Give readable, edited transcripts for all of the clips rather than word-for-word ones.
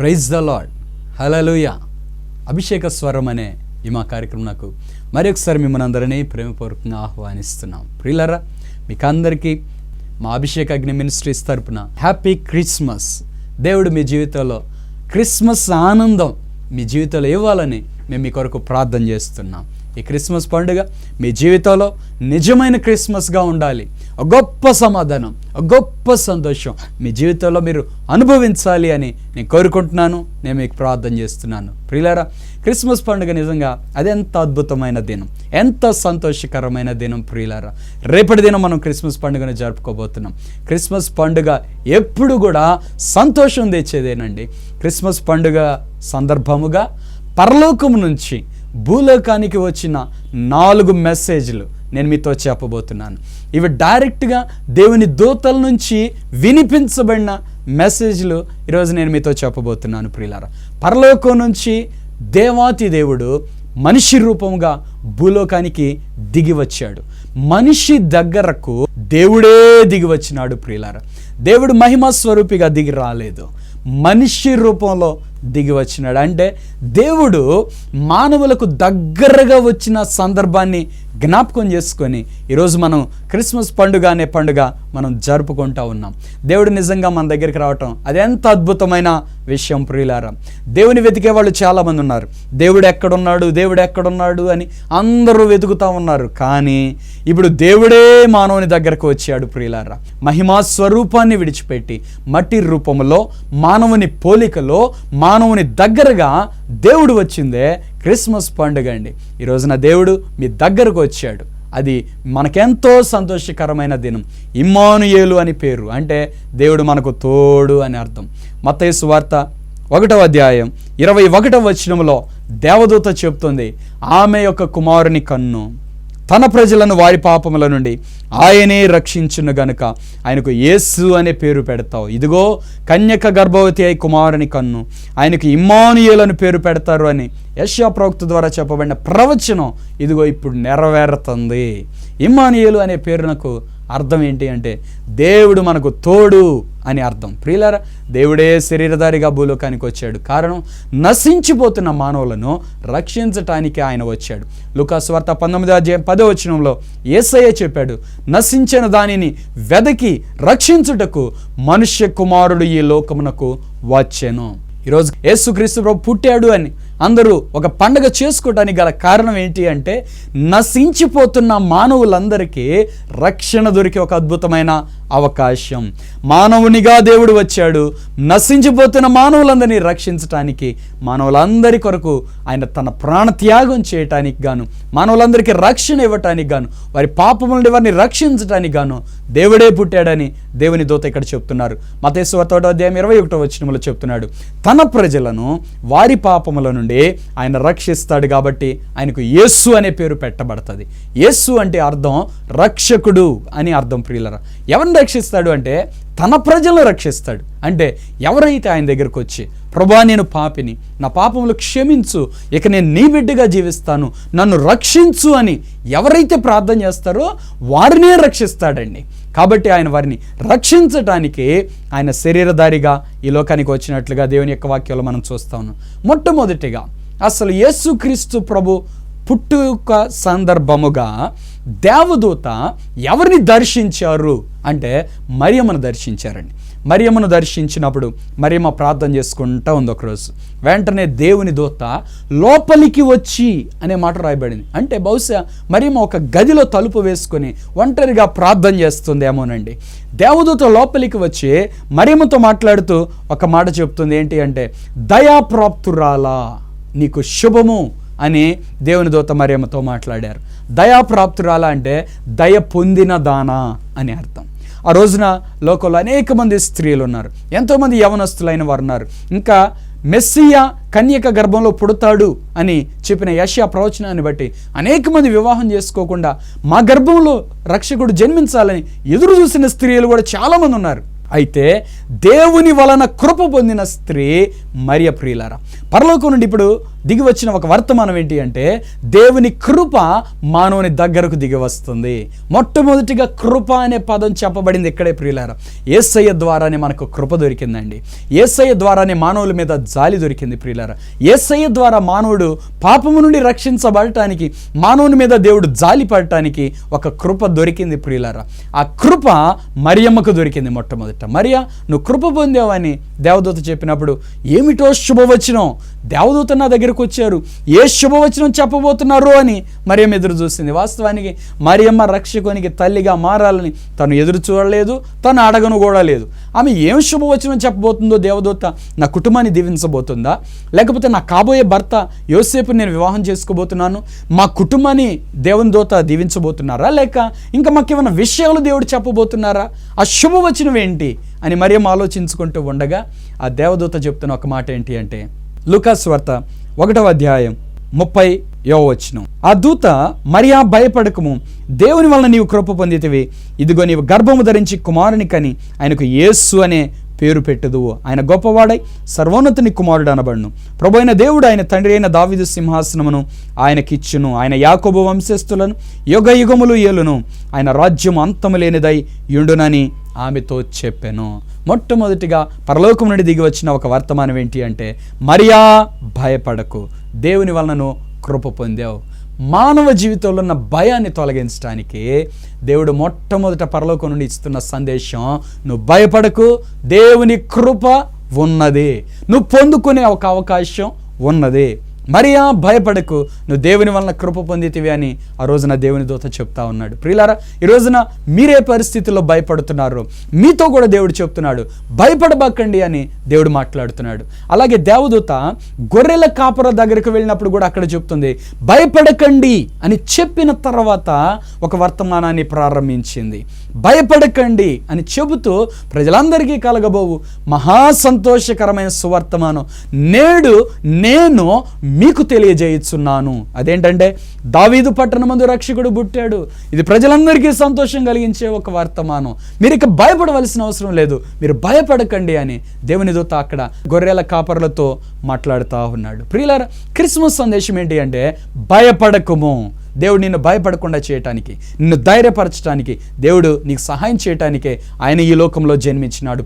Praise the lord, హల్లెలూయా. అభిషేక స్వరం అనే ఈ మా కార్యక్రమం నాకు మరొకసారి మిమ్మల్ని అందరినీ ప్రేమపూర్వకంగా ఆహ్వానిస్తున్నాం. ప్రియులారా, మీకు అందరికీ మా అభిషేక అగ్ని మినిస్ట్రీస్ తరపున హ్యాపీ క్రిస్మస్. దేవుడు మీ జీవితంలో క్రిస్మస్ ఆనందం మీ జీవితంలో ఇవ్వాలని మేము మీ కొరకు ప్రార్థన చేస్తున్నాం. ఈ క్రిస్మస్ పండుగ మీ జీవితంలో నిజమైన క్రిస్మస్గా ఉండాలి. ఒక గొప్ప సమాధానం, ఒక గొప్ప సంతోషం మీ జీవితంలో మీరు అనుభవించాలి అని నేను కోరుకుంటున్నాను. నేను మీకు ప్రార్థన చేస్తున్నాను. ప్రియులారా, క్రిస్మస్ పండుగ నిజంగా అదెంత అద్భుతమైన దినం, ఎంత సంతోషకరమైన దినం. ప్రియులారా, రేపటి దినం మనం క్రిస్మస్ పండుగను జరుపుకోబోతున్నాం. క్రిస్మస్ పండుగ ఎప్పుడు కూడా సంతోషం తెచ్చేదేనండి. క్రిస్మస్ పండుగ సందర్భముగా పరలోకము నుంచి భూలోకానికి వచ్చిన 4 మెసేజ్లు నేను మీతో చెప్పబోతున్నాను. ఇవి డైరెక్ట్గా దేవుని దూతల నుంచి వినిపించబడిన మెసేజ్లు ఈరోజు నేను మీతో చెప్పబోతున్నాను. ప్రియులారా, పరలోకం నుంచి దేవాతి దేవుడు మనిషి రూపంగా భూలోకానికి దిగి వచ్చాడు. మనిషి దగ్గరకు దేవుడే దిగి వచ్చినాడు. ప్రియులారా, దేవుడు మహిమ స్వరూపిగా దిగి రాలేదు, మనిషి రూపంలో దిగి వచ్చినాడు. అంటే దేవుడు మానవులకు దగ్గరగా వచ్చిన సందర్భాన్ని జ్ఞాపకం చేసుకొని ఈరోజు మనం క్రిస్మస్ పండుగ అనే పండుగ మనం జరుపుకుంటూ ఉన్నాం. దేవుడు నిజంగా మన దగ్గరికి రావటం అదెంత అద్భుతమైన విషయం. ప్రియులారా, దేవుని వెతికే వాళ్ళు చాలామంది ఉన్నారు. దేవుడు ఎక్కడున్నాడు, దేవుడు ఎక్కడున్నాడు అని అందరూ వెతుకుతూ ఉన్నారు. కానీ ఇప్పుడు దేవుడే మానవుని దగ్గరకు వచ్చాడు. ప్రియులారా, మహిమా స్వరూపాన్ని విడిచిపెట్టి మట్టి రూపంలో మానవుని పోలికలో మానవుని దగ్గరగా దేవుడు వచ్చిందే క్రిస్మస్ పండుగ అండి. ఈ రోజున దేవుడు మీ దగ్గరకు వచ్చాడు. అది మనకెంతో సంతోషకరమైన దినం. ఇమ్మానుయేలు అని పేరు, అంటే దేవుడు మనకు తోడు అని అర్థం. మత్తయి సువార్త 1వ అధ్యాయం 21వ వచనంలో దేవదూత చెప్తుంది, ఆమె యొక్క కుమారుని కన్ను తన ప్రజలను వారి పాపముల నుండి ఆయనే రక్షించును గనుక ఆయనకు యేసు అనే పేరు పెడతావు. ఇదిగో కన్యక గర్భవతి అయి కుమారుని కన్ను, ఆయనకు ఇమ్మానుయేలు అని పేరు పెడతారు అని యెషయా ప్రవక్త ద్వారా చెప్పబడిన ప్రవచనం ఇదిగో ఇప్పుడు నెరవేరుతుంది. ఇమ్మానుయేలు అనే పేరునకు అర్థం ఏంటి అంటే దేవుడు మనకు తోడు అని అర్థం. ప్రియులారా, దేవుడే శరీరధారిగా భూలోకానికి వచ్చాడు. కారణం, నశించిపోతున్న మానవులను రక్షించటానికి ఆయన వచ్చాడు. లూకా సువార్త 19వ అధ్యాయం 10వ వచనంలో యేసయ్య చెప్పాడు, నశించిన దానిని వెదకి రక్షించుటకు మనుష్య కుమారుడు ఈ లోకమునకు వచ్చెను. ఈరోజు యేసుక్రీస్తు ప్రభు పుట్టాడు అని అందరూ ఒక పండగ చేసుకోవడానికి గల కారణం ఏంటి అంటే నశించిపోతున్న మానవులందరికీ రక్షణ దొరికే ఒక అద్భుతమైన అవకాశం. మానవునిగా దేవుడు వచ్చాడు, నశించిపోతున్న మానవులందరినీ రక్షించటానికి, మానవులందరి కొరకు ఆయన తన ప్రాణత్యాగం చేయటానికి గాను, మానవులందరికీ రక్షణ ఇవ్వటానికి గాను, వారి పాపముల నుండి వారిని రక్షించటానికి గాను దేవుడే పుట్టాడని దేవుని దూత ఇక్కడ చెప్తున్నారు. మత్తయి సువార్త 1వ అధ్యాయం 21వ వచనంలో చెప్తున్నాడు, తన ప్రజలను వారి పాపముల నుండి ఆయన రక్షిస్తాడు కాబట్టి ఆయనకు యేసు అనే పేరు పెట్టబడుతుంది. యేసు అంటే అర్థం రక్షకుడు అని అర్థం. ప్రియులరా, ఎవరిని రక్షిస్తాడు అంటే తన ప్రజలను రక్షిస్తాడు. అంటే ఎవరైతే ఆయన దగ్గరకు వచ్చి, ప్రభువా నేను పాపిని, నా పాపములు క్షమించు, ఇక నేను నీ బిడ్డగా జీవిస్తాను, నన్ను రక్షించు అని ఎవరైతే ప్రార్థన చేస్తారో వారినే రక్షిస్తాడండి. కాబట్టి ఆయన వారిని రక్షించటానికి ఆయన శరీరధారిగా ఈ లోకానికి వచ్చినట్లుగా దేవుని యొక్క వాక్యంలో మనం చూస్తా ఉన్నాం. మొట్టమొదటిగా అసలు యేసుక్రీస్తు ప్రభు పుట్టుక సందర్భముగా దేవదూత ఎవరిని దర్శించారు అంటే మరియమ్మను దర్శించారండి. మరియమ్మను దర్శించినప్పుడు మరియమ్మ ప్రార్థన చేసుకుంటూ ఉంది ఒకరోజు. వెంటనే దేవుని దూత లోపలికి వచ్చి అనే మాట రాయబడింది. అంటే బహుశా మరియమ్మ ఒక గదిలో తలుపు వేసుకొని ఒంటరిగా ప్రార్థన చేస్తుందేమోనండి. దేవదూత లోపలికి వచ్చి మరియమ్మతో మాట్లాడుతూ ఒక మాట చెప్తుంది. ఏంటి అంటే, దయాప్రాప్తురాలా నీకు శుభము అని దేవుని దూత మరియమ్మతో మాట్లాడారు. దయాప్రాప్తురాలా అంటే దయ పొందిన దానా అని అర్థం. ఆ రోజున లోకంలో అనేక మంది స్త్రీలు ఉన్నారు, ఎంతోమంది యవనస్తులైన వారు ఉన్నారు. ఇంకా మెస్సియా కన్యక గర్భంలో పుడతాడు అని చెప్పిన యెషయా ప్రవచనాన్ని బట్టి అనేక మంది వివాహం చేసుకోకుండా మా గర్భంలో రక్షకుడు జన్మించాలని ఎదురు చూసిన స్త్రీలు కూడా చాలామంది ఉన్నారు. అయితే దేవుని వలన కృప పొందిన స్త్రీ మరియ. ప్రియులారా, పరలోకం నుండి ఇప్పుడు దిగి వచ్చిన ఒక వర్తమానం ఏంటి అంటే దేవుని కృప మానవుని దగ్గరకు దిగి వస్తుంది. మొట్టమొదటిగా కృప అనే పదం చెప్పబడింది ఇక్కడే ప్రియులారా. యేసయ్య ద్వారానే మనకు కృప దొరికిందండి. యేసయ్య ద్వారానే మానవుల మీద జాలి దొరికింది ప్రియులారా. యేసయ్య ద్వారా మానవుడు పాపము నుండి రక్షించబడటానికి, మానవుని మీద దేవుడు జాలి పడటానికి ఒక కృప దొరికింది ప్రియులారా. ఆ కృప మరియమ్మకు దొరికింది మొట్టమొదట. మరియా, నువ్వు కృప పొందావని దేవదూత చెప్పినప్పుడు, ఏమిటో శుభవచనం, దేవదూత నా దగ్గరకు వచ్చారు, ఏ శుభవచనం చెప్పబోతున్నారు అని మరియమ్మ ఎదురు చూసింది. వాస్తవానికి మరియమ్మ రక్షకునికి తల్లిగా మారాలని తను ఎదురు చూడలేదు, తను అడగను కూడా లేదు. ఆమె ఏం శుభవచనం చెప్పబోతుందో దేవదూత, నా కుటుంబాన్ని దీవించబోతుందా, లేకపోతే నా కాబోయే భర్త యోసేపు నేను వివాహం చేసుకోబోతున్నాను, మా కుటుంబాన్ని దేవుని దూత దీవించబోతున్నారా, లేక ఇంకా మాకేమైనా విషయాలు దేవుడు చెప్పబోతున్నారా, ఆ శుభవచనం ఏంటి అని మరియమ్మ ఆలోచించుకుంటూ ఉండగా ఆ దేవదూత చెప్తున్న ఒక మాట ఏంటి అంటే, లూకాసు వార్త 1వ అధ్యాయం 30వ వచనం. ఆ దూత, మరియా భయపడకము, దేవుని వలన నీవు కృప పొందితివి, ఇదిగో నీవు గర్భము ధరించి కుమారుని కని ఆయనకు యేసు అనే పేరు పెట్టుదువు. ఆయన గొప్పవాడై సర్వోన్నతుని కుమారుడు అనబడును. ప్రభువైన దేవుడు ఆయన తండ్రి అయిన దావీదు సింహాసనమును ఆయనకిచ్చును. ఆయన యాకోబు వంశస్థులను యుగ యుగములు ఏలును. ఆయన రాజ్యం అంతము లేనిదై యుండునని ఆమెతో చెప్పెను. మొట్టమొదటిగా పరలోకం నుండి దిగి వచ్చిన ఒక వర్తమానం ఏంటి అంటే, మరియా భయపడకు, దేవుని వలన కృప పొందావు. మానవ జీవితంలో ఉన్న భయాన్ని తొలగించడానికి దేవుడు మొట్టమొదట పరలోకం నుండి ఇస్తున్న సందేశం, నువ్వు భయపడకు, దేవుని కృప ఉన్నది, నువ్వు పొందుకునే ఒక అవకాశం ఉన్నది. మరియా భయపడకు, నువ్వు దేవుని వలన కృప పొందితివి అని ఆ రోజున దేవుని దూత చెప్తా ఉన్నాడు. ప్రియులారా, ఈ రోజున మీరే పరిస్థితుల్లో భయపడుతున్నారు, మీతో కూడా దేవుడు చెప్తున్నాడు, భయపడబాకండి అని దేవుడు మాట్లాడుతున్నాడు. అలాగే దేవదూత గొర్రెల కాపర దగ్గరికి వెళ్ళినప్పుడు కూడా అక్కడ చెప్తుంది, భయపడకండి అని చెప్పిన తర్వాత ఒక వర్తమానాన్ని ప్రారంభించింది. భయపడకండి అని చెబుతూ ప్రజలందరికీ కలగబోవు మహా సంతోషకరమైన సువర్తమానం నేడు నేను మీకు తెలియజేయుచున్నాను. అదేంటంటే, దావీదు పట్టణమందు రక్షకుడు పుట్టాడు. ఇది ప్రజలందరికీ సంతోషం కలిగించే ఒక వర్తమానం. మీరు ఇక భయపడవలసిన అవసరం లేదు, మీరు భయపడకండి అని దేవుని దూత అక్కడ గొర్రెల కాపరులతో మాట్లాడుతూ ఉన్నాడు. ప్రియులారా, క్రిస్మస్ సందేశం ఏంటి అంటే, భయపడకుము. దేవుడు నిన్ను భయపడకుండా చేయటానికి, నిన్ను ధైర్యపరచడానికి, దేవుడు నీకు సహాయం చేయటానికే ఆయన ఈ లోకంలో జన్మించినాడు.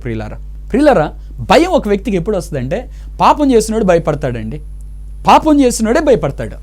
ప్రియులారా, భయం ఒక వ్యక్తికి ఎప్పుడు వస్తుందంటే, పాపం చేసినోడు భయపడతాడండి. పాపం చేసినోడే భయపడతాడు.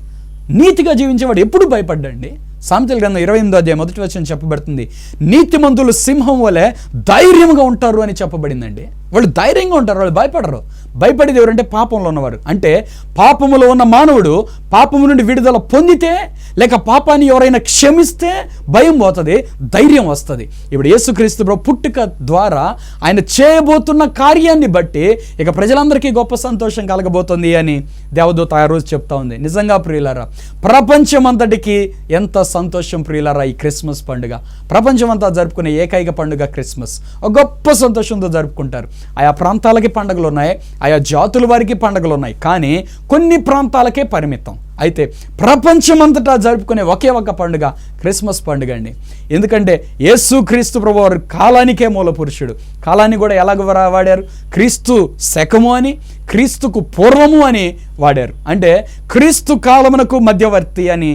నీతిగా జీవించేవాడు ఎప్పుడు భయపడ్డండి. సామెతల గ్రంథం 28వ అధ్యాయం 1వ వచనం చెప్పబడుతుంది, నీతిమంతులు సింహం వలె ధైర్యంగా ఉంటారు అని చెప్పబడిందండి. వాళ్ళు ధైర్యంగా ఉంటారు, వాళ్ళు భయపడరు. భయపడేది ఎవరంటే పాపంలో ఉన్నవారు. అంటే పాపములో ఉన్న మానవుడు పాపము నుండి విడుదల పొందితే, లేక పాపాన్ని ఎవరైనా క్షమిస్తే భయం పోతుంది, ధైర్యం వస్తుంది. ఇప్పుడు యేసుక్రీస్తు ప్రభు పుట్టుక ద్వారా ఆయన చేయబోతున్న కార్యాన్ని బట్టి ఇక ప్రజలందరికీ గొప్ప సంతోషం కలగబోతుంది అని దేవదూత ఆ రోజు చెప్తా ఉంది. నిజంగా ప్రియులారా, ప్రపంచమంతటికి ఎంత సంతోషం ప్రియులారా ఈ క్రిస్మస్ పండుగ. ప్రపంచమంతా జరుపుకునే ఏకైక పండుగ క్రిస్మస్. ఒక గొప్ప సంతోషంతో జరుపుకుంటారు. ఆయా ప్రాంతాలకి పండుగలు ఉన్నాయి, ఆయా జాతుల వారికి పండుగలు ఉన్నాయి, కానీ కొన్ని ప్రాంతాలకే పరిమితం. అయితే ప్రపంచమంతటా జరుపుకునే ఒకే ఒక పండుగ క్రిస్మస్ పండుగ అండి. ఎందుకంటే యేసుక్రీస్తు ప్రభు వారు కాలానికే మూల పురుషుడు. కాలాన్ని కూడా ఎలాగ వాడారు? క్రీస్తు శకము అని, క్రీస్తుకు పూర్వము అని వాడారు. అంటే క్రీస్తు కాలమునకు మధ్యవర్తి అని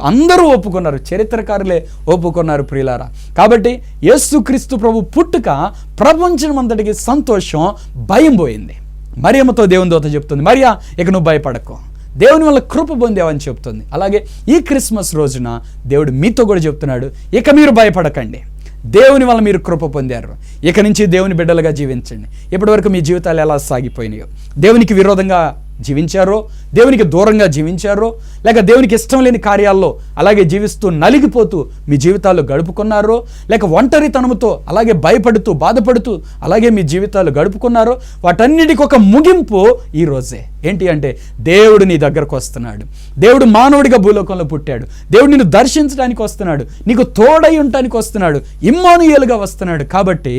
అందరూ ఒప్పుకున్నారు, చరిత్రకారులే ఒప్పుకున్నారు ప్రియులారా. కాబట్టి యేసుక్రీస్తు ప్రభు పుట్టుక ప్రపంచం అంతటికి సంతోషం, భయం పోయింది. మరియమ్మతో దేవుని దూత చెప్తుంది, మరియా ఇక నువ్వు భయపడకు, దేవుని వల్ల కృప పొందావని చెప్తుంది. అలాగే ఈ క్రిస్మస్ రోజున దేవుడు మీతో కూడా చెప్తున్నాడు, ఇక మీరు భయపడకండి, దేవుని వల్ల మీరు కృప పొందారు, ఇక నుంచి దేవుని బిడ్డలుగా జీవించండి. ఇప్పటివరకు మీ జీవితాలు ఎలా సాగిపోయినాయో, దేవునికి విరోధంగా జీవించారో, దేవునికి దూరంగా జీవించారో, లేక దేవునికి ఇష్టం లేని కార్యాల్లో అలాగే జీవిస్తూ నలిగిపోతూ మీ జీవితాలు గడుపుకున్నారో, లేక ఒంటరితనముతో అలాగే భయపడుతూ బాధపడుతూ అలాగే మీ జీవితాలు గడుపుకున్నారో, వాటన్నిటికి ఒక ముగింపు ఈ రోజే. ఏంటి అంటే, దేవుడు నీ దగ్గరకు వస్తున్నాడు, దేవుడు మానవుడిగా భూలోకంలో పుట్టాడు, దేవుడు నిన్ను దర్శించడానికి వస్తున్నాడు, నీకు తోడై ఉండటానికి వస్తున్నాడు, ఇమ్మానుయేలుగా వస్తున్నాడు. కాబట్టి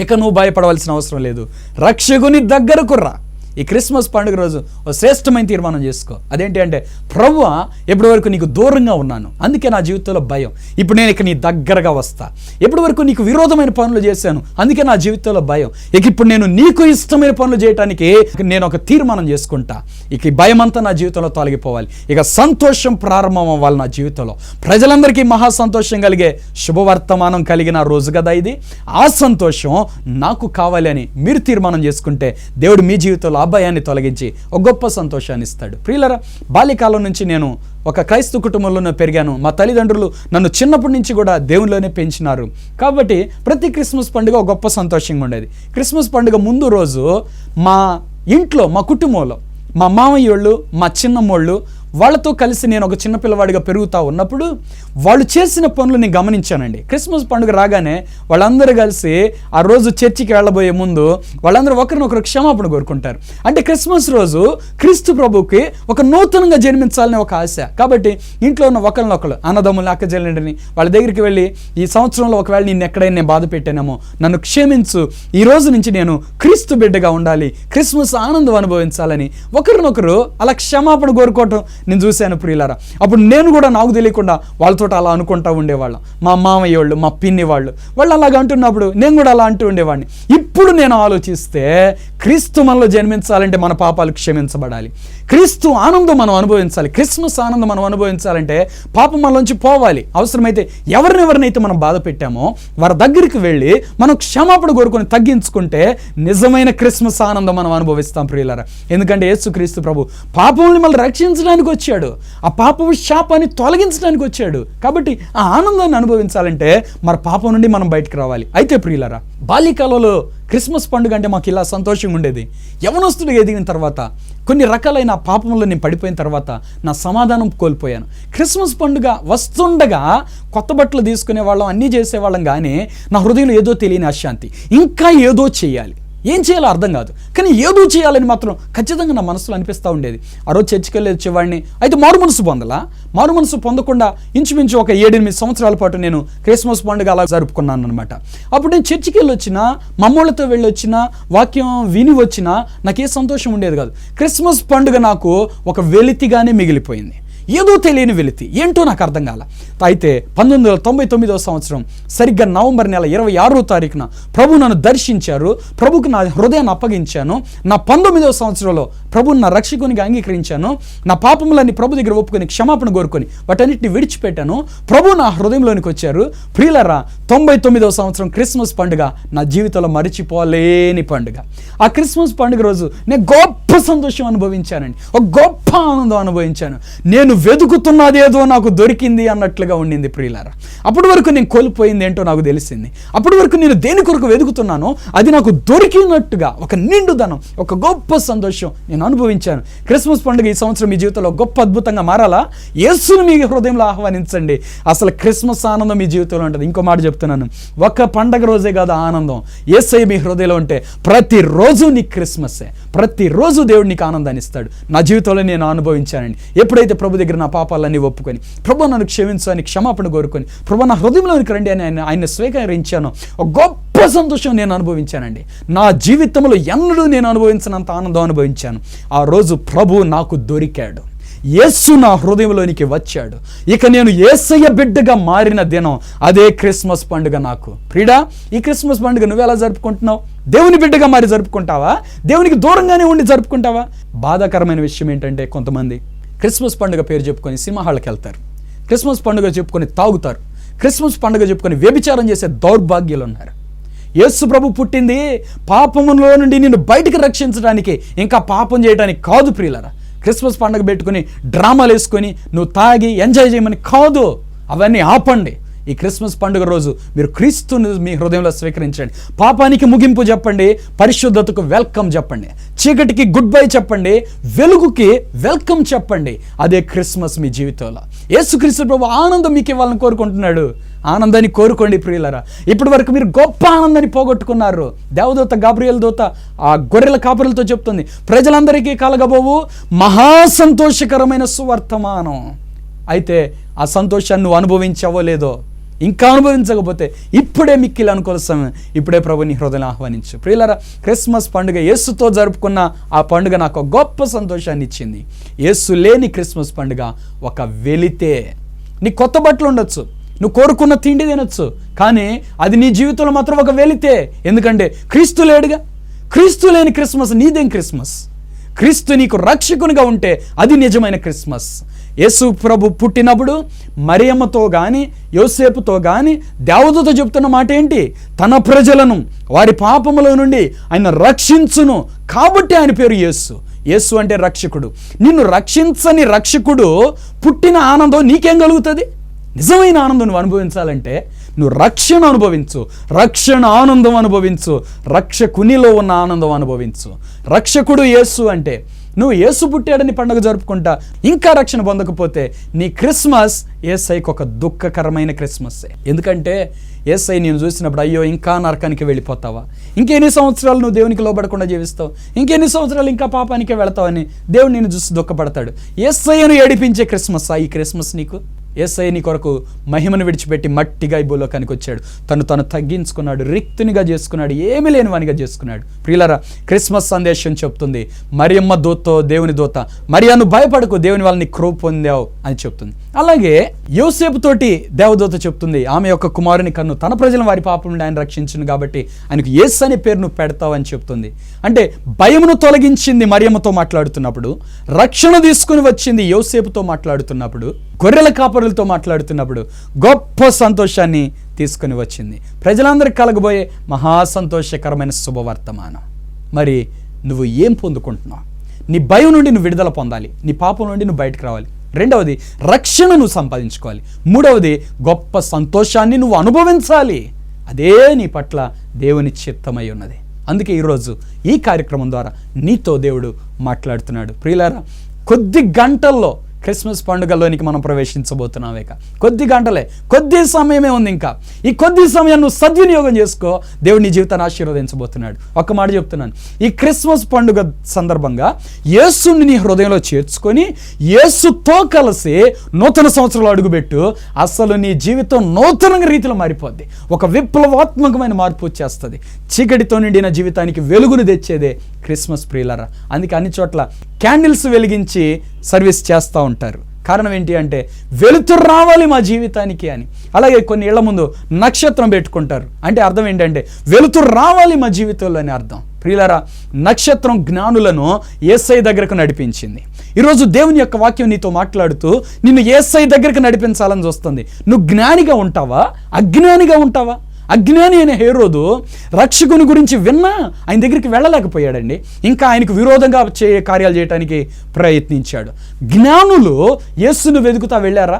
ఇక నువ్వు భయపడవలసిన అవసరం లేదు. రక్షకుని దగ్గరకు రా, ఈ క్రిస్మస్ పండుగ రోజు ఒక శ్రేష్టమైన తీర్మానం చేసుకో. అదేంటి అంటే, ప్రభువా ఎప్పటి వరకు నీకు దూరంగా ఉన్నాను, అందుకే నా జీవితంలో భయం. ఇప్పుడు నేను ఇక నీ దగ్గరగా వస్తా. ఎప్పటి వరకు నీకు విరోధమైన పనులు చేశాను, అందుకే నా జీవితంలో భయం. ఇక ఇప్పుడు నేను నీకు ఇష్టమైన పనులు చేయడానికి నేను ఒక తీర్మానం చేసుకుంటా. ఇక ఈ భయం అంతా నా జీవితంలో తొలగిపోవాలి. ఇక సంతోషం ప్రారంభం అవ్వాలి నా జీవితంలో. ప్రజలందరికీ మహా సంతోషం కలిగే శుభవర్తమానం కలిగిన రోజు కదా ఇది. ఆ సంతోషం నాకు కావాలి అని మీరు తీర్మానం చేసుకుంటే దేవుడు మీ జీవితంలో ఆ భయాన్ని తొలగించి ఒక గొప్ప సంతోషాన్ని ఇస్తాడు. ప్రియులరా, బాల్యకాలం నుంచి నేను ఒక క్రైస్తవ కుటుంబంలోనే పెరిగాను. మా తల్లిదండ్రులు నన్ను చిన్నప్పటి నుంచి కూడా దేవునిలోనే పెంచినారు. కాబట్టి ప్రతి క్రిస్మస్ పండుగ ఒక గొప్ప సంతోషంగా ఉండేది. క్రిస్మస్ పండుగ ముందు రోజు మా ఇంట్లో, మా కుటుంబంలో మా మామయ్యోళ్ళు, మా చిన్నమ్మోళ్ళు, వాళ్ళతో కలిసి నేను ఒక చిన్న పిల్లవాడిగా పెరుగుతూ ఉన్నప్పుడు వాళ్ళు చేసిన పనులు నేను గమనించానండి. క్రిస్మస్ పండుగ రాగానే వాళ్ళందరూ కలిసి ఆ రోజు చర్చికి వెళ్ళబోయే ముందు వాళ్ళందరూ ఒకరినొకరు క్షమాపణ కోరుకుంటారు. అంటే క్రిస్మస్ రోజు క్రీస్తు ప్రభుకి ఒక నూతనంగా జన్మించాలని ఒక ఆశ. కాబట్టి ఇంట్లో ఉన్న ఒకరినొకరు అన్నదమ్ములు, అక్కచెల్లెండిని వాళ్ళ దగ్గరికి వెళ్ళి, ఈ సంవత్సరంలో ఒకవేళ నిన్ను ఎక్కడైనా నేను బాధ పెట్టానేమో, నన్ను క్షమించు, ఈ రోజు నుంచి నేను క్రీస్తు బిడ్డగా ఉండాలి, క్రిస్మస్ ఆనందం అనుభవించాలని ఒకరినొకరు అలా క్షమాపణ కోరుకోవటం నేను చూశాను ప్రియులారా. అప్పుడు నేను కూడా నాకు తెలియకుండా వాళ్ళతో అలా అనుకుంటా ఉండేవాళ్ళం. మా మామయ్య వాళ్ళు, మా పిన్ని వాళ్ళు అలాగ అంటున్నప్పుడు నేను కూడా అలా అంటూ ఉండేవాడిని. ఇప్పుడు నేను ఆలోచిస్తే క్రీస్తు మనలో జన్మించాలంటే మన పాపాలు క్షమించబడాలి, క్రీస్తు ఆనందం మనం అనుభవించాలి, క్రిస్మస్ ఆనందం మనం అనుభవించాలంటే పాపం మనలోంచి పోవాలి. అవసరమైతే ఎవరినైతే మనం బాధ పెట్టామో వారి దగ్గరికి వెళ్ళి మనం క్షమాపణ కోరుకొని తగ్గించుకుంటే నిజమైన క్రిస్మస్ ఆనందం మనం అనుభవిస్తాం ప్రియులారా. ఎందుకంటే యేసుక్రీస్తు ప్రభు పాపముల్ని మళ్ళీ రక్షించడానికి వచ్చాడు, ఆ పాపము శాపాన్ని తొలగించడానికి వచ్చాడు. కాబట్టి ఆ ఆనందాన్ని అనుభవించాలంటే మన పాపం నుండి మనం బయటకు రావాలి. అయితే ప్రియులారా, బాల్యకాలంలో క్రిస్మస్ పండుగ అంటే మాకు ఇలా సంతోషంగా ఉండేది. యవనస్తులు ఎదిగిన తర్వాత కొన్ని రకాలైన పాపంలో నేను పడిపోయిన తర్వాత నా సమాధానం కోల్పోయాను. క్రిస్మస్ పండుగ వస్తుండగా కొత్త బట్టలు తీసుకునే వాళ్ళం, అన్నీ చేసేవాళ్ళం, కానీ నా హృదయంలో ఏదో తెలియని అశాంతి. ఇంకా ఏదో చేయాలి, ఏం చేయాలో అర్థం కాదు, కానీ ఏదో చేయాలని మాత్రం ఖచ్చితంగా నా మనసులో అనిపిస్తూ ఉండేది. ఆ రోజు చర్చికి వెళ్ళి వచ్చేవాడిని. అయితే మారు మనసు పొందకుండా ఇంచుమించు ఒక 7-8 సంవత్సరాల పాటు నేను క్రిస్మస్ పండుగ అలా జరుపుకున్నాను అనమాట. అప్పుడు నేను చర్చికి వెళ్ళి వచ్చినా, మమ్మోళ్ళతో వెళ్ళి వచ్చినా, వాక్యం విని వచ్చినా నాకు ఏ సంతోషం ఉండేది కాదు. క్రిస్మస్ పండుగ నాకు ఒక వెలితిగానే మిగిలిపోయింది. ఏదో తెలియని వెలితి, ఏంటో నాకు అర్థం కాల. అయితే 1999వ సంవత్సరం సరిగ్గా నవంబర్ నెల 26వ తారీఖున ప్రభు నన్ను దర్శించారు. ప్రభుకు నా హృదయాన్ని అప్పగించాను. నా 19వ సంవత్సరంలో ప్రభుని నా రక్షకునిగా అంగీకరించాను. నా పాపములన్నీ ప్రభు దగ్గర ఒప్పుకొని క్షమాపణ కోరుకొని వాటన్నిటిని విడిచిపెట్టాను. ప్రభు నా హృదయంలోనికి వచ్చారు. ప్రియులరా, 99వ సంవత్సరం క్రిస్మస్ పండుగ నా జీవితంలో మరిచిపోలేని పండుగ. ఆ క్రిస్మస్ పండుగ రోజు నేను గొప్ప సంతోషం అనుభవించానండి, ఒక గొప్ప ఆనందం అనుభవించాను. నేను వెతుకుతున్నదేదో నాకు దొరికింది అన్నట్లుగా ఉండింది ప్రియులారా. అప్పటి వరకు నేను కోల్పోయింది ఏంటో నాకు తెలిసింది. అప్పటి వరకు నేను దేని కొరకు వెతుకుతున్నానో అది నాకు దొరికినట్టుగా ఒక నిండుదనం, ఒక గొప్ప సంతోషం నేను అనుభవించాను. క్రిస్మస్ పండుగ ఈ సంవత్సరం మీ జీవితంలో గొప్ప అద్భుతంగా మారాలా? యేసుని మీ హృదయంలో ఆహ్వానించండి. అసలు క్రిస్మస్ ఆనందం మీ జీవితంలో ఉంటుంది. ఇంకో మాట చెప్తున్నాను, ఒక పండగ రోజే కాదు ఆనందం. యేసయ్య మీ హృదయంలో ఉంటే ప్రతిరోజు నీకు క్రిస్మస్సే, ప్రతిరోజు దేవుడు నీకు ఆనందాన్ని ఇస్తాడు. నా జీవితంలో నేను అనుభవించానండి. ఎప్పుడైతే ప్రభు దగ్గర నా పాపాలన్నీ ఒప్పుకొని, ప్రభు నన్ను క్షమించు అని క్షమాపణ కోరుకొని, ప్రభు నా హృదయంలోనికి రండి అని ఆయన స్వీకరించాను. ఒక గొప్ప సంతోషం నేను అనుభవించానండి. నా జీవితంలో ఎన్నడూ నేను అనుభవించినంత ఆనందం అనుభవించాను. ఆ రోజు ప్రభు నాకు దొరికాడు, యేసు నా హృదయంలోనికి వచ్చాడు. ఇక నేను యేసయ్య బిడ్డగా మారిన దినం అదే క్రిస్మస్ పండుగ నాకు. ప్రియుడా, ఈ క్రిస్మస్ పండుగ నువ్వు ఎలా జరుపుకుంటున్నావు? దేవుని బిడ్డగా మారి జరుపుకుంటావా? దేవునికి దూరంగానే ఉండి జరుపుకుంటావా? బాధాకరమైన విషయం ఏంటంటే, కొంతమంది క్రిస్మస్ పండుగ పేరు చెప్పుకొని సినిమా హాల్కి వెళ్తారు, క్రిస్మస్ పండుగ చెప్పుకొని తాగుతారు, క్రిస్మస్ పండుగ చెప్పుకొని వ్యభిచారం చేసే దౌర్భాగ్యులు ఉన్నారు. యేసు ప్రభు పుట్టింది పాపములో నుండి నిన్ను బయటికి రక్షించడానికి, ఇంకా పాపం చేయడానికి కాదు ప్రియులారా. క్రిస్మస్ పండుగ పెట్టుకుని డ్రామాలు వేసుకొని నువ్వు తాగి ఎంజాయ్ చేయమని కాదు. అవన్నీ ఆపండి. ఈ క్రిస్మస్ పండుగ రోజు మీరు క్రీస్తుని మీ హృదయంలో స్వీకరించండి. పాపానికి ముగింపు చెప్పండి, పరిశుద్ధతకు వెల్కమ్ చెప్పండి, చీకటికి గుడ్ బై చెప్పండి, వెలుగుకి వెల్కమ్ చెప్పండి. అదే క్రిస్మస్ మీ జీవితంలో. యేసుక్రీస్తు ప్రభు ఆనందం మీకు ఇవ్వాలని కోరుకుంటున్నాడు. ఆనందాన్ని కోరుకోండి ప్రియులారా. ఇప్పటి వరకు మీరు గొప్ప ఆనందాన్ని పోగొట్టుకున్నారు. దేవదూత గాబ్రియేలు దూత ఆ గొర్రెల కాపరులతో చెప్తుంది, ప్రజలందరికీ కలగబోవు మహా సంతోషకరమైన సువర్తమానం. అయితే ఆ సంతోషాన్ని నువ్వు అనుభవించావో లేదో, ఇంకా అనుభవించకపోతే ఇప్పుడే మిక్కిలి అనుకూల సమయం, ఇప్పుడే ప్రభుని హృదయం ఆహ్వానించు. ప్రియులారా, క్రిస్మస్ పండుగ యేసుతో జరుపుకున్న ఆ పండుగ నాకు గొప్ప సంతోషాన్ని ఇచ్చింది. యేసు లేని క్రిస్మస్ పండుగ ఒక వెలితే. నీ కొత్త బట్టలు ఉండొచ్చు, నువ్వు కోరుకున్న తిండి తినొచ్చు, కానీ అది నీ జీవితంలో మాత్రం ఒక వెలితే. ఎందుకంటే క్రీస్తు లేడుగా. క్రీస్తు లేని క్రిస్మస్ నీదేం క్రిస్మస్? క్రీస్తు నీకు రక్షకునిగా ఉంటే అది నిజమైన క్రిస్మస్. యేసు ప్రభు పుట్టినప్పుడు మరియమ్మతో కానీ యోసేపుతో కానీ దేవదూత చెప్తున్న మాట ఏంటి? తన ప్రజలను వారి పాపముల నుండి ఆయన రక్షించును, కాబట్టి ఆయన పేరు యేసు. యేసు అంటే రక్షకుడు. నిన్ను రక్షించని రక్షకుడు పుట్టిన ఆనందం నీకేం కలుగుతుంది? నిజమైన ఆనందం నువ్వు అనుభవించాలంటే నువ్వు రక్షణ అనుభవించు, రక్షణ ఆనందం అనుభవించు, రక్షకునిలో ఉన్న ఆనందం అనుభవించు. రక్షకుడు యేసు అంటే నువ్వు యేసు పుట్టాడని పండుగ జరుపుకుంటా ఇంకా రక్షణ పొందకపోతే నీ క్రిస్మస్ యేసయ్యకు ఒక దుఃఖకరమైన క్రిస్మస్సే. ఎందుకంటే యేసయ్య నేను చూసినప్పుడు అయ్యో ఇంకా నరకానికి వెళ్ళిపోతావా, ఇంకెన్ని సంవత్సరాలు నువ్వు దేవునికి లోబడకుండా జీవిస్తావు, ఇంకెన్ని సంవత్సరాలు ఇంకా పాపానికే వెళతావని దేవుడు నేను చూసి దుఃఖపడతాడు. యేసయ్యను ఏడిపించే క్రిస్మస్ ఈ క్రిస్మస్ నీకు? యేసయ్య నీ కొరకు మహిమను విడిచిపెట్టి మట్టిగా ఈ భూలోకానికి వచ్చాడు. తను తగ్గించుకున్నాడు, రిక్తునిగా చేసుకున్నాడు, ఏమీ లేని వానిగా చేసుకున్నాడు. ప్రియులారా, క్రిస్మస్ సందేశం చెప్తుంది, మరియమ్మ దూత దేవుని దూత, మరియను భయపడకు, దేవుని వాళ్ళని కృప పొందావు అని చెప్తుంది. అలాగే యోసేపు తోటి దేవదూత చెప్తుంది, ఆమె యొక్క కుమారుని కన్ను తన ప్రజలను వారి పాపం నుండి ఆయన రక్షించును కాబట్టి ఆయనకు యేసు అనే పేరు నువ్వు పెడతావు అని చెప్తుంది. అంటే భయమును తొలగించింది మరియమ్మతో మాట్లాడుతున్నప్పుడు, రక్షణ తీసుకుని వచ్చింది యోసేపుతో మాట్లాడుతున్నప్పుడు, గొర్రెల కాపరులతో మాట్లాడుతున్నప్పుడు గొప్ప సంతోషాన్ని తీసుకుని వచ్చింది. ప్రజలందరికీ కలగబోయే మహాసంతోషకరమైన శుభవర్తమానం. మరి నువ్వు ఏం పొందుకుంటున్నావు? నీ భయం నుండి నువ్వు విడుదల పొందాలి, నీ పాపం నుండి నువ్వు బయటకు రావాలి. రెండవది రక్షణ నువ్వు సంపాదించుకోవాలి. మూడవది గొప్ప సంతోషాన్ని నువ్వు అనుభవించాలి. అదే నీ పట్ల దేవుని చిత్తమై ఉన్నది. అందుకే ఈరోజు ఈ కార్యక్రమం ద్వారా నీతో దేవుడు మాట్లాడుతున్నాడు. ప్రియులారా, కొద్ది గంటల్లో క్రిస్మస్ పండుగలోనికి మనం ప్రవేశించబోతున్నాం. కొద్ది గంటలే, కొద్ది సమయమే ఉంది. ఇంకా ఈ కొద్ది సమయాన్ని నువ్వు సద్వినియోగం చేసుకో, దేవుడు నీ జీవితాన్ని ఆశీర్వదించబోతున్నాడు. ఒక్క మాట చెప్తున్నాను, ఈ క్రిస్మస్ పండుగ సందర్భంగా యేసుని నీ హృదయంలో చేర్చుకొని యేసుతో కలిసి నూతన సంవత్సరంలో అడుగుపెట్టు. అసలు నీ జీవితం నూతన రీతిలో మారిపోద్ది. ఒక విప్లవాత్మకమైన మార్పు వచ్చేస్తుంది. చీకటితో నిండిన జీవితానికి వెలుగును తెచ్చేదే క్రిస్మస్. ప్రియులారా, అందుకే అన్ని చోట్ల క్యాండిల్స్ వెలిగించి సర్వీస్ చేస్తూ ఉంటారు. కారణం ఏంటి అంటే వెలుతురు రావాలి మా జీవితానికి అని. అలాగే కొన్ని ఇళ్ల ముందు నక్షత్రం పెట్టుకుంటారు. అంటే అర్థం ఏంటంటే వెలుతురు రావాలి మా జీవితంలో అని అర్థం. ప్రియులారా, నక్షత్రం జ్ఞానులను యేసయ్య దగ్గరకు నడిపించింది. ఈరోజు దేవుని యొక్క వాక్యం నీతో మాట్లాడుతూ నిన్ను యేసయ్య దగ్గరకు నడిపించాలని చూస్తుంది. నువ్వు జ్ఞానిగా ఉంటావా, అజ్ఞానిగా ఉంటావా? అజ్ఞాని అయిన హేరోదు రక్షకుని గురించి విన్నా ఆయన దగ్గరికి వెళ్ళలేకపోయాడండి. ఇంకా ఆయనకు విరోధంగా కార్యాలు చేయడానికి ప్రయత్నించాడు. జ్ఞానులు యేసును వెతుకుతా వెళ్ళారా?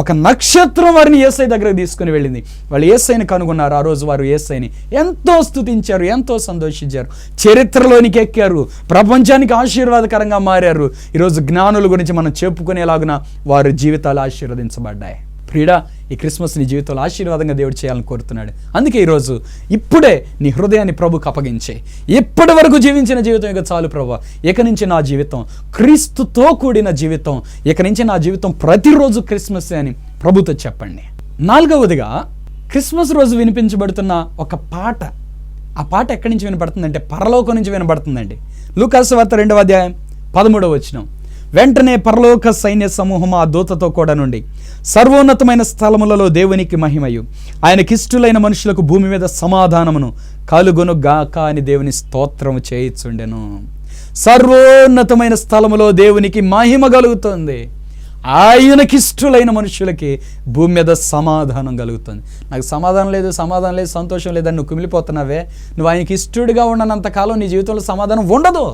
ఒక నక్షత్రం వారిని యేసయ్య దగ్గరకు తీసుకుని వెళ్ళింది. వాళ్ళు యేసయ్యని కనుగొన్నారు. ఆ రోజు వారు యేసయ్యని ఎంతో స్తుతించారు, ఎంతో సంతోషించారు, చరిత్రలోనికి ఎక్కారు, ప్రపంచానికి ఆశీర్వాదకరంగా మారారు. ఈరోజు జ్ఞానుల గురించి మనం చెప్పుకునేలాగున వారి జీవితాలు ఆశీర్వదించబడ్డాయి. ప్రియుడా, ఈ క్రిస్మస్ నీ జీవితంలో ఆశీర్వాదంగా దేవుడు చేయాలని కోరుతున్నాడు. అందుకే ఈరోజు ఇప్పుడే నీ హృదయాన్ని ప్రభుకు అప్పగించే. ఇప్పటి వరకు జీవించిన జీవితం ఇక చాలు ప్రభువా, ఇక నుంచి నా జీవితం క్రీస్తుతో కూడిన జీవితం, ఇక నుంచి నా జీవితం ప్రతిరోజు క్రిస్మస్ అని ప్రభుతో చెప్పండి. నాలుగవదిగా క్రిస్మస్ రోజు వినిపించబడుతున్న ఒక పాట. ఆ పాట ఎక్కడి నుంచి వినబడుతుందంటే పరలోకం నుంచి వినబడుతుందండి. లూకాసు వార్త 2వ అధ్యాయం 13వ వచనం, వెంటనే పరలోక సైన్య సమూహం ఆ దూతతో కూడా నుండి సర్వోన్నతమైన స్థలములలో దేవునికి మహిమయు ఆయనకిష్టులైన మనుషులకు భూమి మీద సమాధానమును కలుగును గాక అని దేవుని స్తోత్రము చేయిచుండెను. సర్వోన్నతమైన స్థలములో దేవునికి మహిమ కలుగుతుంది. ఆయనకిష్టులైన మనుషులకి భూమి మీద సమాధానం కలుగుతుంది. నాకు సమాధానం లేదు, సంతోషం లేదని నువ్వు కుమిలిపోతున్నావే. నువ్వు ఆయనకి ఇష్టడుగా ఉన్నంతకాలం నీ జీవితంలో సమాధానం ఉండదు.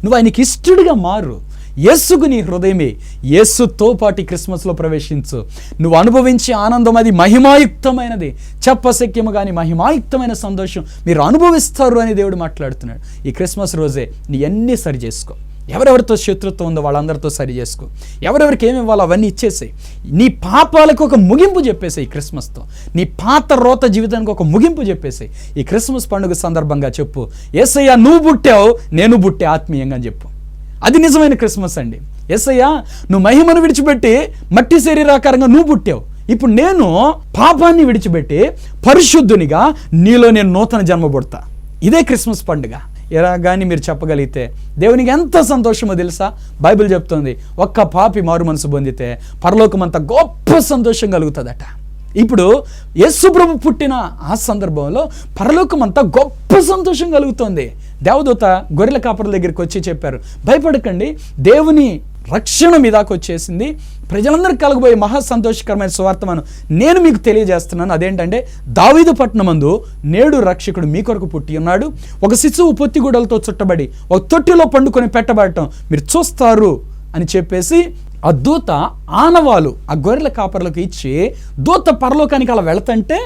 నువ్వు ఆయనకి ఇష్టడుగా మారు. యేసుకు నీ హృదయమే. యేసుతో పాటు క్రిస్మస్లో ప్రవేశించు. నువ్వు అనుభవించే ఆనందం అది మహిమాయుక్తమైనది. చెప్పశక్యము కానీ మహిమాయుక్తమైన సంతోషం మీరు అనుభవిస్తారు అని దేవుడు మాట్లాడుతున్నాడు. ఈ క్రిస్మస్ రోజే నీ అన్నీ సరి చేసుకో. ఎవరెవరితో శత్రుత్వం ఉందో వాళ్ళందరితో సరి చేసుకో. ఎవరెవరికి ఏమి ఇవ్వాలో అవన్నీ ఇచ్చేసాయి. నీ పాపాలకు ఒక ముగింపు చెప్పేసాయి. ఈ క్రిస్మస్తో నీ పాత రోత జీవితానికి ఒక ముగింపు చెప్పేసాయి. ఈ క్రిస్మస్ పండుగ సందర్భంగా చెప్పు, యేసయ్య నువ్వు పుట్టావు, నేను పుట్టే ఆత్మీయంగా చెప్పు. అది నిజమైన క్రిస్మస్ అండి. యేసయ్య నువ్వు మహిమను విడిచిపెట్టి మట్టి శరీరాకారంగా నువ్వు పుట్టావు. ఇప్పుడు నేను పాపాన్ని విడిచిపెట్టి పరిశుద్ధునిగా నీలో నేను నూతన జన్మ పుడతా. ఇదే క్రిస్మస్ పండుగ. ఎలా కానీ మీరు చెప్పగలిగితే దేవునికి ఎంత సంతోషమో తెలుసా? బైబిల్ చెప్తుంది, ఒక్క పాపి మారు మనసు పొందితే పరలోకమంతా గొప్ప సంతోషం కలుగుతుందట. ఇప్పుడు యేసు ప్రభు పుట్టిన ఆ సందర్భంలో పరలోకమంతా గొప్ప సంతోషం కలుగుతుంది. దేవదూత గొర్రెల కాపరుల దగ్గరికి వచ్చి చెప్పారు, భయపడకండి, దేవుని రక్షణ మీ దాకా వచ్చేసింది, ప్రజలందరికీ కలగబోయే మహా సంతోషకరమైన సువార్తను నేను మీకు తెలియజేస్తున్నాను. అదేంటంటే దావీదు పట్టణమందు నేడు రక్షకుడు మీ కొరకు పుట్టి ఉన్నాడు, ఒక శిశువు పొత్తిగుడలతో చుట్టబడి ఒక తొట్టిలో పండుకొని పెట్టబడటం మీరు చూస్తారు అని చెప్పేసి ఆ దూత ఆనవాలు ఆ గొర్రెల కాపర్లకు ఇచ్చి దూత పరలోకానికి అలా వెళతంటే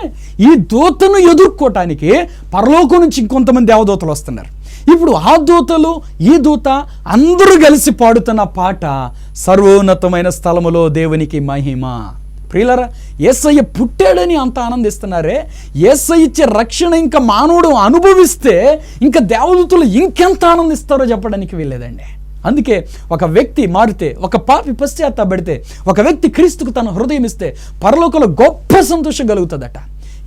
ఈ దూతను ఎదుర్కోవటానికి పరలోకం నుంచి ఇంకొంతమంది దేవదూతలు వస్తున్నారు. ఇప్పుడు ఆ దూతలు ఈ దూత అందరూ కలిసి పాడుతున్న పాట సర్వోన్నతమైన స్థలములో దేవునికి మహిమ. ప్రియులారా, యేసయ్య పుట్టాడని అంత ఆనందిస్తున్నారే, యేసయ్య ఇచ్చే రక్షణ ఇంకా మానవుడు అనుభవిస్తే ఇంకా దేవదూతలు ఇంకెంత ఆనందిస్తారో చెప్పడానికి వీల్లేదండి. అందుకే ఒక వ్యక్తి మారితే, ఒక పాపి పశ్చాత్తాపడితే, ఒక వ్యక్తి క్రీస్తుకు తన హృదయం ఇస్తే పరలోకంలో గొప్ప సంతోషం కలుగుతుందట.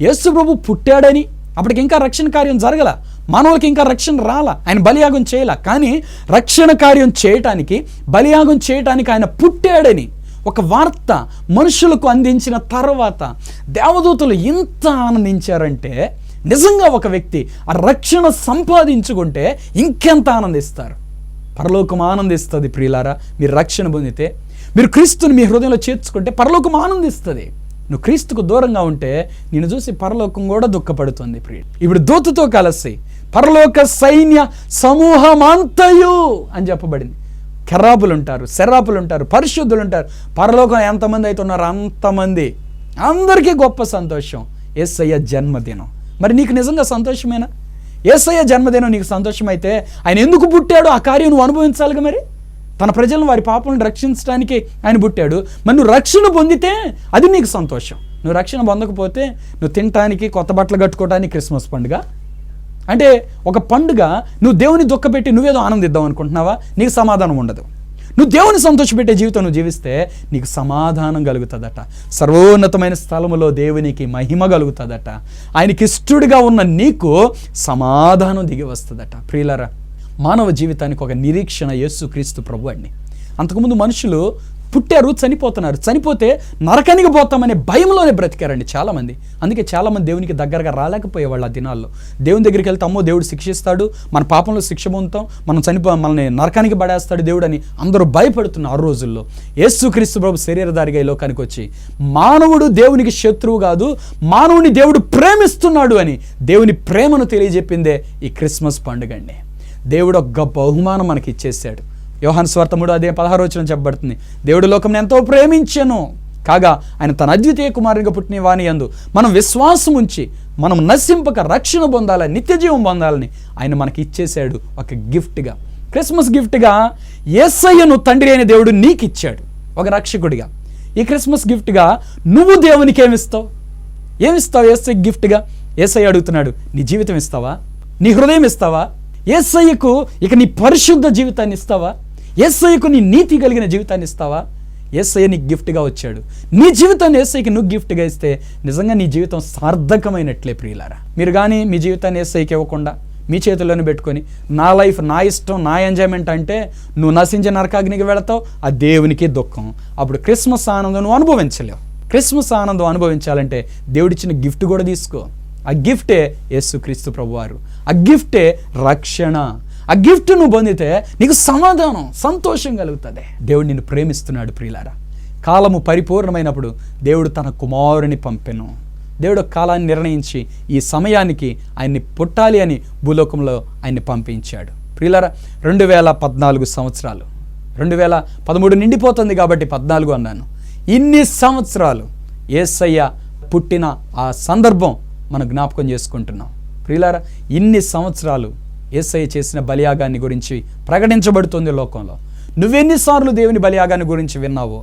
యేసు ప్రభు పుట్టాడని అప్పటికి ఇంకా రక్షణ కార్యం జరగల, మానవులకి ఇంకా రక్షణ రాలా, ఆయన బలియాగం చేయలా. కానీ రక్షణ కార్యం చేయటానికి, బలియాగం చేయటానికి ఆయన పుట్టాడని ఒక వార్త మనుషులకు అందించిన తర్వాత దేవదూతలు ఇంత ఆనందించారంటే నిజంగా ఒక వ్యక్తి ఆ రక్షణ సంపాదించుకుంటే ఇంకెంత ఆనందిస్తారు. పరలోకం ఆనందిస్తుంది. ప్రియులారా, మీరు రక్షణ పొందితే, మీరు క్రీస్తుని మీ హృదయంలో చేర్చుకుంటే పరలోకం ఆనందిస్తుంది. నువ్వు క్రీస్తుకు దూరంగా ఉంటే నిన్ను చూసి పరలోకం కూడా దుఃఖపడుతుంది. ప్రియుడు, ఇప్పుడు దూతతో కలిసి పరలోక సైన్య సమూహమంతయు అని చెప్పబడింది. కెరాపులు ఉంటారు, సెరాపులు ఉంటారు, పరిశుద్ధులు ఉంటారు. పరలోకం ఎంతమంది అయితే ఉన్నారో అంతమంది, అందరికీ గొప్ప సంతోషం. యేసయ్య జన్మదినం. మరి నీకు నిజంగా సంతోషమేనా? యేసయ్య జన్మదినం నీకు సంతోషమైతే ఆయన ఎందుకు పుట్టాడో ఆ కార్యం నువ్వు అనుభవించాలిగా. మరి తన ప్రజలను వారి పాపలను రక్షించడానికి ఆయన పుట్టాడు. మరి నువ్వు రక్షణ పొందితే అది నీకు సంతోషం. నువ్వు రక్షణ పొందకపోతే నువ్వు తినటానికి, కొత్త బట్టలు కట్టుకోవడానికి క్రిస్మస్ పండుగ అంటే ఒక పండుగ. నువ్వు దేవుని దుఃఖపెట్టి నువ్వేదో ఆనందిద్దాం అనుకుంటున్నావా? నీకు సమాధానం ఉండదు. నువ్వు దేవుని సంతోషపెట్టే జీవితం నువ్వు జీవిస్తే నీకు సమాధానం కలుగుతుందట. సర్వోన్నతమైన స్థలములో దేవునికి మహిమ కలుగుతుందట. ఆయనకి ఇష్టడుగా ఉన్న నీకు సమాధానం దిగి వస్తుందట. ప్రియులారా, మానవ జీవితానికి ఒక నిరీక్షణ యేసుక్రీస్తు ప్రభు అండి. అంతకుముందు మనుషులు పుట్టారు, చనిపోతున్నారు, చనిపోతే నరకానికి పోతామనే భయంలోనే బ్రతికారండి చాలామంది. అందుకే చాలామంది దేవునికి దగ్గరగా రాలేకపోయేవాళ్ళు ఆ దినాల్లో. దేవుని దగ్గరికి వెళ్తే అమ్మో దేవుడు శిక్షిస్తాడు, మన పాపంలో శిక్ష పొందుతాం, మనల్ని నరకానికి పడేస్తాడు దేవుడు అని అందరూ భయపడుతున్నారు ఆ రోజుల్లో. యేసుక్రీస్తు ప్రభు శరీరధారిగా ఈ లోకానికి వచ్చి మానవుడు దేవునికి శత్రువు కాదు, మానవుని దేవుడు ప్రేమిస్తున్నాడు అని దేవుని ప్రేమను తెలియజెప్పిందే ఈ క్రిస్మస్ పండుగ అండి. దేవుడు ఒక గొప్ప బహుమానం మనకి ఇచ్చేసాడు. యోహాను సువార్త 3:16 చెప్పబడుతుంది, దేవుడు లోకంని ఎంతో ప్రేమించెను కాగా ఆయన తన అద్వితీయ కుమారునిగా పుట్టిన వాని యందు మనం విశ్వాసం ఉంచి మనం నశింపక రక్షణ పొందాలని, నిత్య జీవం పొందాలని ఆయన మనకి ఇచ్చేసాడు ఒక గిఫ్ట్గా. క్రిస్మస్ గిఫ్ట్గా యేసయ్యను తండ్రి అయిన దేవుడు నీకు ఇచ్చాడు ఒక రక్షకుడిగా. ఈ క్రిస్మస్ గిఫ్ట్గా నువ్వు దేవునికి ఏమిస్తావు? యేసయ్య గిఫ్ట్గా? యేసయ్య అడుగుతున్నాడు, నీ జీవితం ఇస్తావా? నీ హృదయం ఇస్తావా? యేసయ్యకు ఇక నీ పరిశుద్ధ జీవితాన్ని ఇస్తావా? యేసయ్యకు నీ నీతి కలిగిన జీవితాన్ని ఇస్తావా? యేసయ్య నీకు గిఫ్ట్గా వచ్చాడు. నీ జీవితాన్ని యేసయ్యకి నువ్వు గిఫ్ట్గా ఇస్తే నిజంగా నీ జీవితం సార్థకమైనట్లే. ప్రియులారా, మీరు కానీ మీ జీవితాన్ని యేసయ్యకి ఇవ్వకుండా మీ చేతుల్లోనే పెట్టుకొని నా లైఫ్, నా ఇష్టం, నా ఎంజాయ్మెంట్ అంటే నువ్వు నశించే నరకాగ్నికి వెళతావు, ఆ దేవునికి దుఃఖం. అప్పుడు క్రిస్మస్ ఆనందం నువ్వు అనుభవించలేవు. క్రిస్మస్ ఆనందం అనుభవించాలంటే దేవుడిచ్చిన గిఫ్ట్ కూడా తీసుకో. ఆ గిఫ్టే యేసుక్రీస్తు ప్రభువారు, ఆ గిఫ్టే రక్షణ. ఆ గిఫ్ట్ నువ్వు పొందితే నీకు సమాధానం, సంతోషం కలుగుతుంది. దేవుడు నిన్ను ప్రేమిస్తున్నాడు. ప్రియులారా, కాలము పరిపూర్ణమైనప్పుడు దేవుడు తన కుమారుని పంపెను. దేవుడు కాలాన్ని నిర్ణయించి ఈ సమయానికి ఆయన్ని పుట్టాలి అని భూలోకంలో ఆయన్ని పంపించాడు. ప్రియులారా, 2014 సంవత్సరాలు, 2013 నిండిపోతుంది కాబట్టి 14 అన్నాను. ఇన్ని సంవత్సరాలు యేసయ్య పుట్టిన ఆ సందర్భం మనం జ్ఞాపకం చేసుకుంటున్నాం. ప్రియులారా, ఇన్ని సంవత్సరాలు యేసయ్య చేసిన బలియాగాన్ని గురించి ప్రకటించబడుతుంది లోకంలో. నువ్వెన్నిసార్లు దేవుని బలియాగాన్ని గురించి విన్నావో,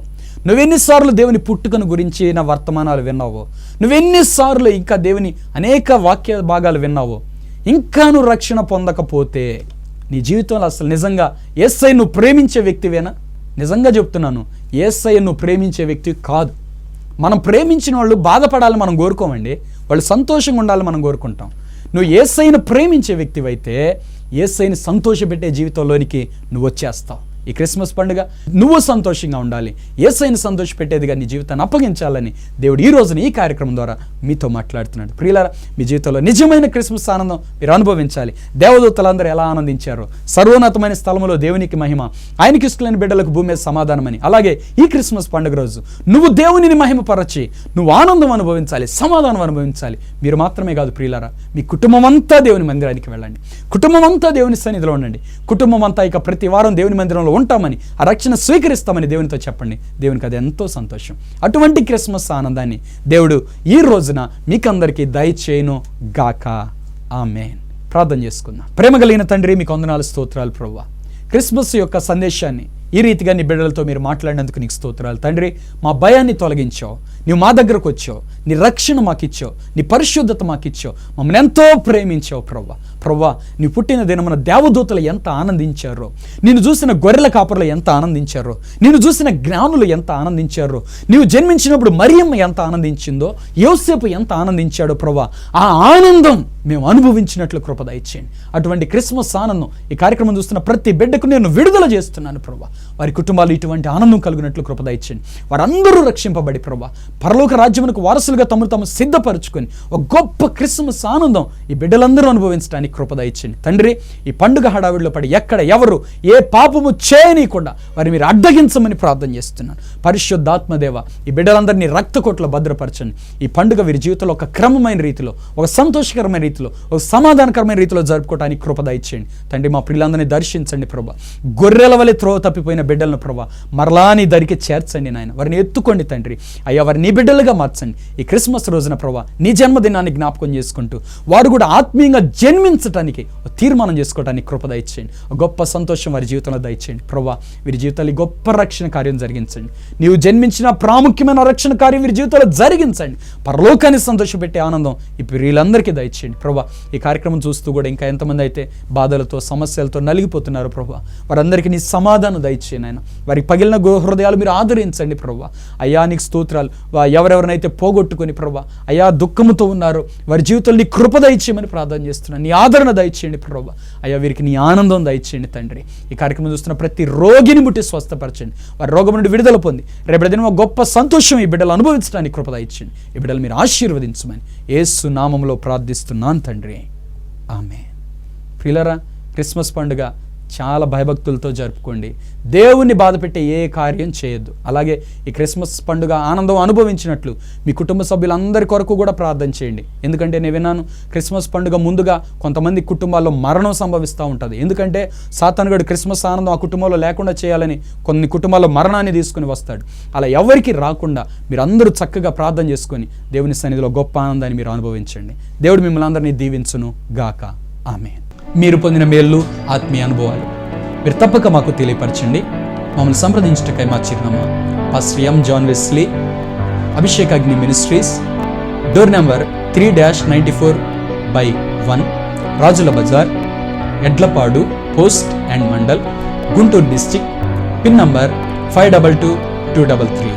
నువ్వెన్నిసార్లు దేవుని పుట్టుకను గురించిన వర్తమానాలు విన్నావో, నువ్వెన్నిసార్లు ఇంకా దేవుని అనేక వాక్య భాగాలు విన్నావో, ఇంకా నువ్వు రక్షణ పొందకపోతే నీ జీవితంలో అసలు నిజంగా యేసయ్య నువ్వు ప్రేమించే వ్యక్తివేనా? నిజంగా చెప్తున్నాను, యేసయ్య నువ్వు ప్రేమించే వ్యక్తి కాదు. మనం ప్రేమించిన వాళ్ళు బాధపడాలని మనం కోరుకోమండి, వాళ్ళు సంతోషంగా ఉండాలని మనం కోరుకుంటాం. నువ్వు యేసయ్యను ప్రేమించే వ్యక్తివైతే యేసయ్యని సంతోషపెట్టే జీవితంలోనికి నువ్వు వచ్చేస్తావు. ఈ క్రిస్మస్ పండుగ నువ్వు సంతోషంగా ఉండాలి, యేసయ్యని సంతోషపెట్టేదిగా నీ జీవితాన్ని అప్పగించాలని దేవుడు ఈ రోజున ఈ కార్యక్రమం ద్వారా మీతో మాట్లాడుతున్నాడు. ప్రియులారా, మీ జీవితంలో నిజమైన క్రిస్మస్ ఆనందం మీరు అనుభవించాలి. దేవదూతలందరూ ఎలా ఆనందించారో, సర్వోన్నతమైన స్థలంలో దేవునికి మహిమ, ఆయనకి ఇష్టమైన బిడ్డలకు భూమి మీద సమాధానమని, అలాగే ఈ క్రిస్మస్ పండుగ రోజు నువ్వు దేవునిని మహిమపరచి నువ్వు ఆనందం అనుభవించాలి, సమాధానం అనుభవించాలి. మీరు మాత్రమే కాదు ప్రియులారా, మీ కుటుంబం అంతా దేవుని మందిరానికి వెళ్ళండి, కుటుంబం అంతా దేవుని సన్నిధిలో ఉండండి, కుటుంబం అంతా ఇక ప్రతి వారం దేవుని మందిరంలో ఉంటామని, ఆ రక్షణ స్వీకరిస్తామని దేవునితో చెప్పండి. దేవునికి అది ఎంతో సంతోషం. అటువంటి క్రిస్మస్ ఆనందాన్ని దేవుడు ఈ రోజున మీకందరికీ దయచేయును గాక. ఆమేన్. ప్రార్థన చేసుకుందాం. ప్రేమ కలిగిన తండ్రి, మీకు వందనాలు, స్తోత్రాలు ప్రభువా. క్రిస్మస్ యొక్క సందేశాన్ని ఈ రీతిగా నీ బిడ్డలతో మీరు మాట్లాడినందుకు నీకు స్తోత్రాలు తండ్రి. మా భయాన్ని తొలగించావు, నీవు మా దగ్గరకు వచ్చావు, నీ రక్షణ మాకు ఇచ్చావు, నీ పరిశుద్ధత మాకు ఇచ్చావు, మమ్మల్ని ఎంతో ప్రేమించావు ప్రభువా. ప్రభువా, నీ పుట్టిన దినమున దేవదూతలు ఎంత ఆనందించారో, నిన్ను చూసిన గొర్రెల కాపరులు ఎంత ఆనందించారో, నిన్ను చూసిన జ్ఞానులు ఎంత ఆనందించారో, నీవు జన్మించినప్పుడు మరియమ్మ ఎంత ఆనందించిందో, యోసేపు ఎంత ఆనందించాడో ప్రభువా, ఆ ఆనందం మేము అనుభవించినట్లు కృప దయచేయండి. అటువంటి క్రిస్మస్ ఆనందం ఈ కార్యక్రమం చూస్తున్న ప్రతి బిడ్డకు నేను విడుదల చేస్తున్నాను ప్రభువా. వారి కుటుంబాలు ఇటువంటి ఆనందం కలుగునట్లు కృప దయచేయండి. వారందరూ రక్షింపబడి ప్రభువా పరలోక రాజ్యమునకు వారసులుగా తమను సిద్ధపరచుకొని ఒక గొప్ప క్రిస్మస్ ఆనందం ఈ బిడ్డలందరూ అనుభవించడానికి కృప దయచేయండి తండ్రి. ఈ పండుగ హడావిడిలో పడి ఎక్కడ ఎవరు ఏ పాపము చేయనీయకుండా వారిని మీరు అడ్డగించమని ప్రార్థన చేస్తున్నాను. పరిశుద్ధాత్మదేవ, ఈ బిడ్డలందరినీ రక్తకోట్లో భద్రపరచండి. ఈ పండుగ వీరి జీవితంలో ఒక క్రమమైన రీతిలో, ఒక సంతోషకరమైన రీతిలో, ఒక సమాధానకరమైన రీతిలో జరుపుకోవడానికి కృప దయచేయండి తండ్రి. మా పిల్లలందరినీ దర్శించండి ప్రభా. గొర్రెల వలె త్రోవ తప్పిపోయిన బిడ్డలను ప్రభా మరలా నీ దరికి చేర్చండి నాయన. వారిని ఎత్తుకోండి తండ్రి. అయ్యా, వారిని నీ బిడ్డలుగా మార్చండి. ఈ క్రిస్మస్ రోజున ప్రభా నీ జన్మదినాన్ని జ్ఞాపకం చేసుకుంటూ వారు కూడా ఆత్మీయంగా జన్మించడానికి తీర్మానం చేసుకోవడానికి కృప దయచేయండి. గొప్ప సంతోషం వారి జీవితంలో దయచేయండి ప్రభా. వీరి జీవితాల్లో గొప్ప రక్షణ కార్యం జరిగించండి. నీవు జన్మించిన ప్రాముఖ్యమైన రక్షణ కార్యం వీరి జీవితంలో జరిగించండి. పరలోకాన్ని సంతోషపెట్టే ఆనందం ఇప్పుడు వీళ్ళందరికీ దయచేయండి ప్రభా. ఈ కార్యక్రమం చూస్తూ కూడా ఇంకా ఎంతమంది అయితే బాధలతో సమస్యలతో నలిగిపోతున్నారు ప్రభా, వారందరికీ నీ సమాధానం దయచేయండి ఆయన. వారికి పగిలిన హృదయాలు మీరు ఆదరించండి ప్రభా. అయ్యా నీకు స్తోత్రాలు. ఎవరెవరినైతే పోగొట్టుకొని ప్రభా అయ్యా దుఃఖముతో ఉన్నారో వారి జీవితంలో నీ కృప దయచేయమని ప్రార్థన చేస్తున్నాను. నీ ఆదరణ దయచేయండి ప్రభా. అయ్యా వీరికి నీ ఆనందం దయచేయండి తండ్రి. ఈ కార్యక్రమం చూస్తున్న ప్రతి రోగిని ముట్టి స్వస్థపరచండి. వారి రోగం నుండి విడుదల పొంది రేపటి దినం గొప్ప సంతోషం ఈ బిడ్డలు అనుభవించడానికి కృప దయచేయండి. ఈ బిడ్డలు మీరు ఆశీర్వదించమని యేసు నామములో ప్రార్థిస్తున్నాను తండ్రి. ఆమేన్. ప్రియులారా, క్రిస్మస్ పండుగ చాలా భయభక్తులతో జరుపుకోండి. దేవుణ్ణి బాధపెట్టే ఏ కార్యం చేయొద్దు. అలాగే ఈ క్రిస్మస్ పండుగ ఆనందం అనుభవించినట్లు మీ కుటుంబ సభ్యులందరి కొరకు కూడా ప్రార్థన చేయండి. ఎందుకంటే నేను విన్నాను, క్రిస్మస్ పండుగ ముందుగా కొంతమంది కుటుంబాల్లో మరణం సంభవిస్తూ ఉంటుంది. ఎందుకంటే సాతానుగాడు క్రిస్మస్ ఆనందం ఆ కుటుంబంలో లేకుండా చేయాలని కొన్ని కుటుంబాల్లో మరణాన్ని తీసుకుని వస్తాడు. అలా ఎవరికి రాకుండా మీరు అందరూ చక్కగా ప్రార్థన చేసుకొని దేవుని సన్నిధిలో గొప్ప ఆనందాన్ని మీరు అనుభవించండి. దేవుడు మిమ్మల్ని అందరినీ దీవించును గాక. ఆమేన్. మీరు పొందిన మేళ్ళు, ఆత్మీయ అనుభవాలు మీరు తప్పక మాకు తెలియపరచండి. మమ్మల్ని సంప్రదించటకై మా చిరునామా pastor M. John Wesley, Abhishekagni ministries, door number 3-94/1, Rajula Bazar, Edlapadu post and mandal, Guntur district, pin number 522233.